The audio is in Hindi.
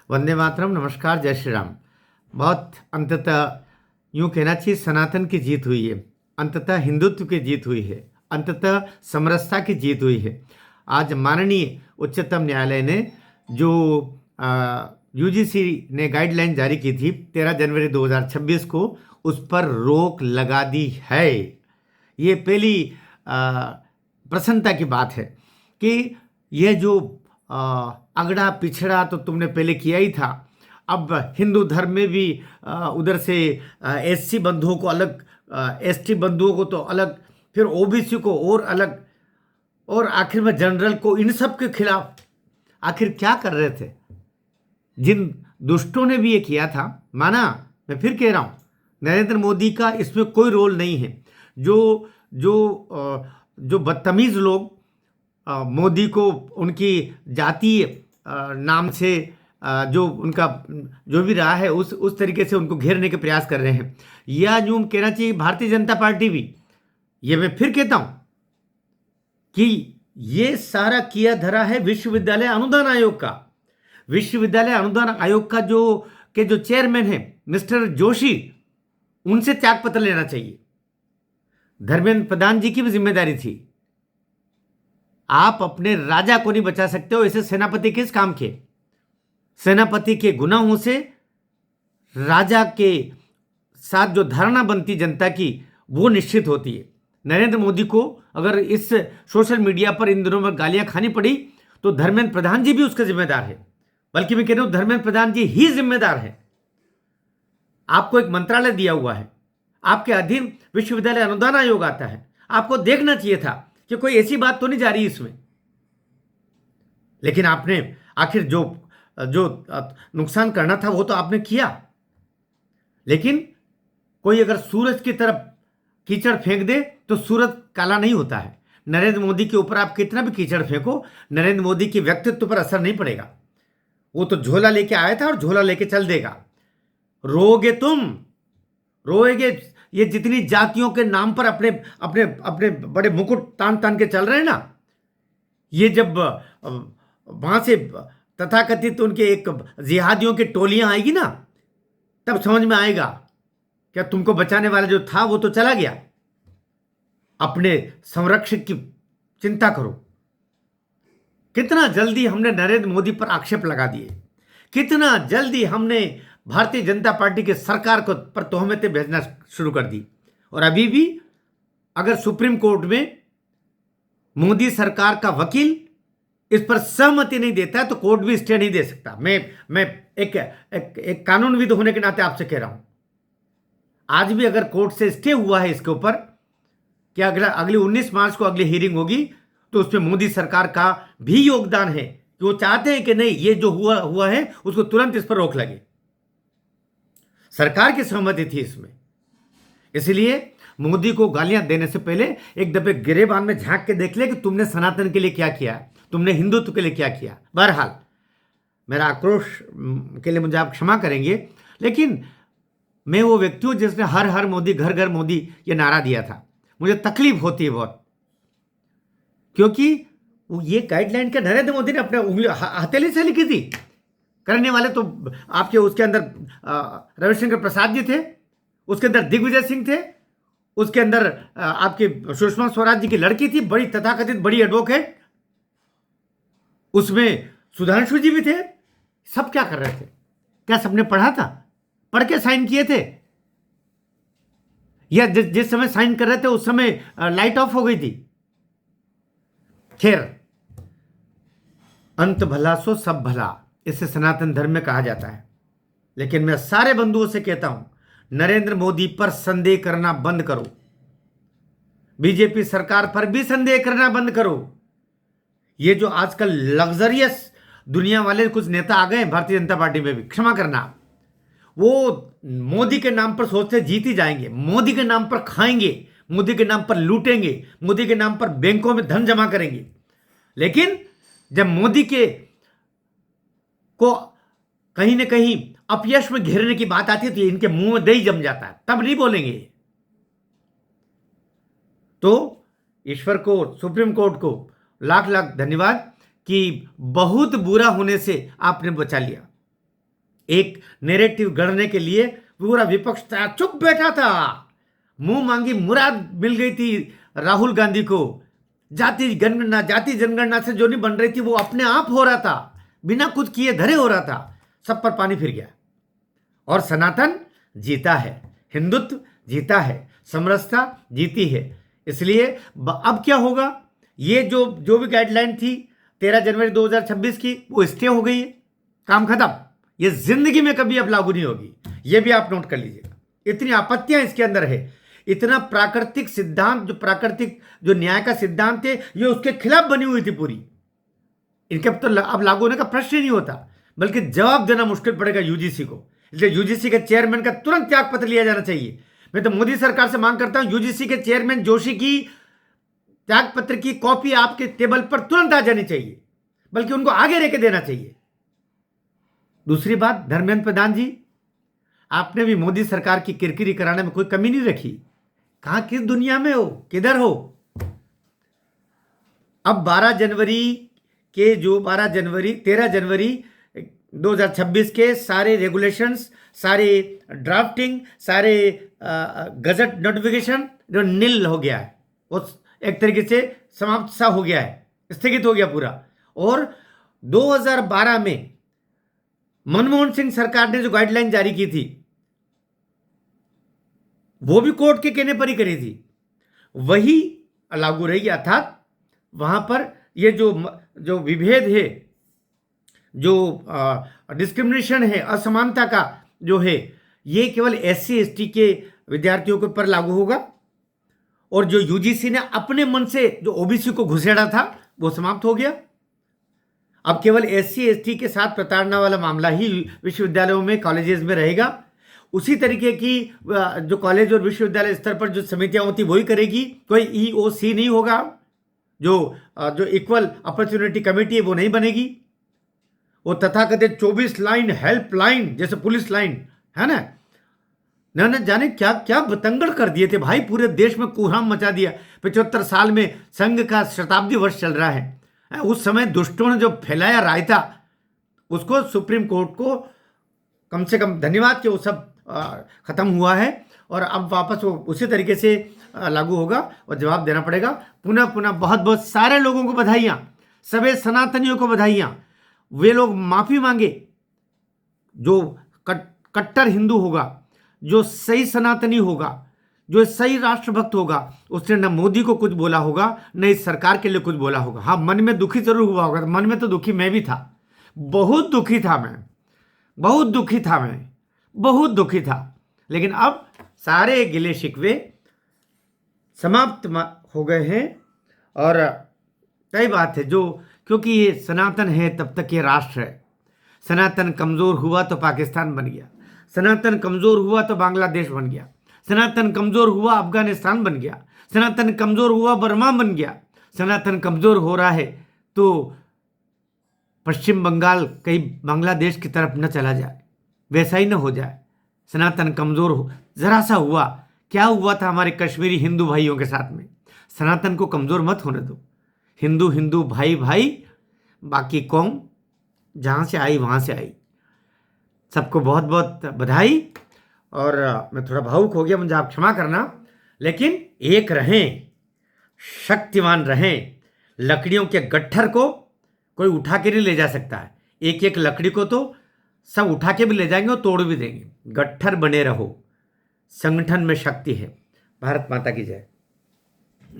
वंदे मातरम। नमस्कार, जय श्री राम। बहुत अंततः यूं कहना चाहिए सनातन की जीत हुई है, अंततः हिंदुत्व की जीत हुई है, अंततः समरसता की जीत हुई है। आज माननीय उच्चतम न्यायालय ने जो यूजीसी ने गाइडलाइन जारी की थी 13 जनवरी 2026 को, उस पर रोक लगा दी है। ये पहली प्रसन्नता की बात है कि यह जो अगड़ा पिछड़ा तो तुमने पहले किया ही था। अब हिंदू धर्म में भी उधर से एससी बंधुओं को अलग, एसटी बंधुओं को तो अलग, फिर ओबीसी को और अलग, और आखिर में जनरल को, इन सब के खिलाफ आखिर क्या कर रहे थे? जिन दुष्टों ने भी ये किया था, माना, मैं फिर कह रहा हूं, नरेंद्र मोदी का इसमें कोई रोल नहीं है। जो जो जो बदतमीज लोग मोदी को उनकी जातीय नाम से जो उनका जो भी रहा है उस तरीके से उनको घेरने के प्रयास कर रहे हैं, या यूं कहना चाहिए भारतीय जनता पार्टी भी, ये मैं फिर कहता हूं कि ये सारा किया धरा है विश्वविद्यालय अनुदान आयोग का। विश्वविद्यालय अनुदान आयोग का जो चेयरमैन है मिस्टर जोशी, उनसे त्यागपत्र लेना चाहिए। धर्मेंद्र प्रधान जी की भी जिम्मेदारी थी। आप अपने राजा को नहीं बचा सकते हो, ऐसे सेनापति किस काम के? सेनापति के गुनाहों से राजा के साथ जो धारणा बनती जनता की, वो निश्चित होती है। नरेंद्र मोदी को अगर इस सोशल मीडिया पर इन दिनों में गालियां खानी पड़ी तो धर्मेंद्र प्रधान जी भी उसका जिम्मेदार है। बल्कि मैं कह रहा हूं धर्मेंद्र प्रधान जी ही जिम्मेदार है। आपको एक मंत्रालय दिया हुआ है, आपके अधीन विश्वविद्यालय अनुदान आयोग आता है। आपको देखना चाहिए था कि कोई ऐसी बात तो नहीं जा रही इसमें। लेकिन आपने आखिर जो जो नुकसान करना था वो तो आपने किया। लेकिन कोई अगर सूरज की तरफ कीचड़ फेंक दे तो सूरज काला नहीं होता है। नरेंद्र मोदी के ऊपर आप कितना भी कीचड़ फेंको, नरेंद्र मोदी के व्यक्तित्व पर असर नहीं पड़ेगा। वो तो झोला लेके आया था और झोला लेके चल देगा। रोगे तुम, रोएगे। ये जितनी जातियों के नाम पर अपने अपने अपने बड़े मुकुट तान तान के चल रहे हैं ना, ये जब वहां से तथाकथित उनके एक जिहादियों की टोलियां आएगी ना, तब समझ में आएगा क्या तुमको बचाने वाला जो था वो तो चला गया। अपने संरक्षक की चिंता करो। कितना जल्दी हमने नरेंद्र मोदी पर आक्षेप लगा दिए, कितना जल्दी हमने भारतीय जनता पार्टी के सरकार को पर तोहमतें भेजना शुरू कर दी। और अभी भी अगर सुप्रीम कोर्ट में मोदी सरकार का वकील इस पर सहमति नहीं देता है तो कोर्ट भी स्टे नहीं दे सकता। मैं एक कानूनविद होने के नाते आपसे कह रहा हूं, आज भी अगर कोर्ट से स्टे हुआ है इसके ऊपर कि अगले 19 मार्च को अगली हियरिंग होगी, तो उसमें मोदी सरकार का भी योगदान है कि वो चाहते हैं कि नहीं, ये जो हुआ है उसको तुरंत इस पर रोक लगे। सरकार की सहमति थी इसमें। इसलिए मोदी को गालियां देने से पहले एक दफे गिरेबान में झांक के देख ले कि तुमने सनातन के लिए क्या किया, तुमने हिंदुत्व के लिए क्या किया। बहरहाल, मेरा आक्रोश के लिए मुझे आप क्षमा करेंगे, लेकिन मैं वो व्यक्ति हूं जिसने हर हर मोदी, घर घर मोदी ये नारा दिया था। मुझे तकलीफ होती है बहुत, क्योंकि ये गाइडलाइन क्या नरेंद्र मोदी ने अपने उंगली हथेली से लिखी थी। करने वाले तो आपके उसके अंदर रविशंकर प्रसाद जी थे, उसके अंदर दिग्विजय सिंह थे, उसके अंदर आपके सुषमा स्वराज जी की लड़की थी, बड़ी तथाकथित बड़ी एडवोकेट, उसमें सुधांशु जी भी थे। सब क्या कर रहे थे? क्या सबने पढ़ा था? पढ़ के साइन किए थे? या जिस समय साइन कर रहे थे उस समय लाइट ऑफ हो गई थी? खैर, अंत भला सो सब भला, इसे सनातन धर्म में कहा जाता है। लेकिन मैं सारे बंधुओं से कहता हूं, नरेंद्र मोदी पर संदेह करना बंद करो। बीजेपी सरकार पर भी संदेह करना बंद करो। ये जो आजकल लग्जरियस दुनिया वाले कुछ नेता आ गए भारतीय जनता पार्टी में भी, क्षमा करना, वो मोदी के नाम पर सोचते जीत ही जाएंगे, मोदी के नाम पर खाएंगे, मोदी के नाम पर लूटेंगे, मोदी के नाम पर बैंकों में धन जमा करेंगे। लेकिन जब मोदी के को कहीं ना कहीं अपयश में घेरने की बात आती है तो इनके मुंह में दही जम जाता है, तब नहीं बोलेंगे। तो ईश्वर को, सुप्रीम कोर्ट को लाख लाख धन्यवाद कि बहुत बुरा होने से आपने बचा लिया। एक नैरेटिव गढ़ने के लिए पूरा विपक्ष था, चुप बैठा था। मुंह मांगी मुराद मिल गई थी राहुल गांधी को। जाति जनगणना से जो नहीं बन रही थी वो अपने आप हो रहा था, बिना कुछ किए धरे हो रहा था। सब पर पानी फिर गया और सनातन जीता है, हिंदुत्व जीता है, समरसता जीती है। इसलिए अब क्या होगा, ये जो भी गाइडलाइन थी 13 जनवरी 2026 की, वो स्टे हो गई है, काम खत्म। ये जिंदगी में कभी अब लागू नहीं होगी, ये भी आप नोट कर लीजिएगा। इतनी आपत्तियां इसके अंदर है, इतना प्राकृतिक सिद्धांत, जो न्याय का सिद्धांत है, ये उसके खिलाफ बनी हुई थी पूरी। इनके तो अब लागू होने का प्रश्न ही नहीं होता, बल्कि जवाब देना मुश्किल पड़ेगा यूजीसी को। इसलिए यूजीसी के चेयरमैन का तुरंत त्याग पत्र लिया जाना चाहिए। मैं तो मोदी सरकार से मांग करता हूं, यूजीसी के चेयरमैन जोशी की त्याग पत्र की कॉपी आपके टेबल पर तुरंत आ जानी चाहिए, बल्कि उनको आगे लेके देना चाहिए। दूसरी बात, धर्मेंद्र प्रधान जी, आपने भी मोदी सरकार की किरकिरी कराने में कोई कमी नहीं रखी। कहां, किस दुनिया में हो, किधर हो? अब 13 जनवरी 2026 के सारे रेगुलेशंस, सारे ड्राफ्टिंग, सारे गजट नोटिफिकेशन जो नील हो गया है, वो एक तरीके से समाप्त सा हो गया है, स्थगित हो गया पूरा। और 2012 में मनमोहन सिंह सरकार ने जो गाइडलाइन जारी की थी, वो भी कोर्ट के कहने पर ही करी थी, वही लागू रहेगी। अर्थात वहां पर ये जो विभेद है, जो डिस्क्रिमिनेशन है, असमानता का जो है, ये केवल SC ST के विद्यार्थियों के ऊपर लागू होगा। और जो यूजीसी ने अपने मन से जो OBC को घुसेड़ा था, वो समाप्त हो गया। अब केवल SC ST के साथ प्रताड़ना वाला मामला ही विश्वविद्यालयों में, कॉलेजेस में रहेगा। उसी तरीके की जो कॉलेज और विश्वविद्यालय स्तर पर जो समितियां होती वही करेगी, कोई EOC नहीं होगा। जो इक्वल अपॉर्चुनिटी कमेटी है वो नहीं बनेगी। वो तथाकथित 24 लाइन हेल्पलाइन, जैसे पुलिस लाइन है ना, न जाने क्या क्या बतंगड़ कर दिए थे भाई, पूरे देश में कोहराम मचा दिया। 75 साल में संघ का शताब्दी वर्ष चल रहा है। उस समय दुष्टों ने जो फैलाया रायता, उसको सुप्रीम कोर्ट को कम से कम धन्यवाद कि वो सब खत्म हुआ है और अब वापस वो उसी तरीके से लागू होगा और जवाब देना पड़ेगा। पुनः पुनः बहुत बहुत सारे लोगों को बधाइयाँ, सभी सनातनियों को बधाइयाँ। वे लोग माफ़ी मांगे, जो कट्टर हिंदू होगा, जो सही सनातनी होगा, जो सही राष्ट्रभक्त होगा, उसने न मोदी को कुछ बोला होगा, न इस सरकार के लिए कुछ बोला होगा। हाँ, मन में दुखी जरूर हुआ होगा। मन में तो दुखी मैं भी था, बहुत दुखी था मैं, बहुत दुखी था मैं, बहुत दुखी था। लेकिन अब सारे गिले शिकवे समाप्त हो गए हैं। और कई बात है जो, क्योंकि ये सनातन है तब तक ये राष्ट्र है। सनातन कमज़ोर हुआ तो पाकिस्तान बन गया, सनातन कमज़ोर हुआ तो बांग्लादेश बन गया, सनातन कमज़ोर हुआ अफगानिस्तान बन गया, सनातन कमज़ोर हुआ बर्मा बन गया, सनातन कमज़ोर हो रहा है तो पश्चिम बंगाल कहीं बांग्लादेश की तरफ न चला जाए, वैसा ही न हो जाए। सनातन कमज़ोर हो, ज़रा सा हुआ, क्या हुआ था हमारे कश्मीरी हिंदू भाइयों के साथ में। सनातन को कमज़ोर मत होने दो। हिंदू हिंदू भाई भाई, बाकी कौम जहाँ से आई वहाँ से आई। सबको बहुत बहुत बधाई। और मैं थोड़ा भावुक हो गया, मुझे आप क्षमा करना, लेकिन एक रहें, शक्तिमान रहें। लकड़ियों के गट्ठर को कोई उठा के नहीं ले जा सकता है। एक एक लकड़ी को तो सब उठा के भी ले जाएंगे और तोड़ भी देंगे। गट्ठर बने रहो, संगठन में शक्ति है। भारत माता की जय।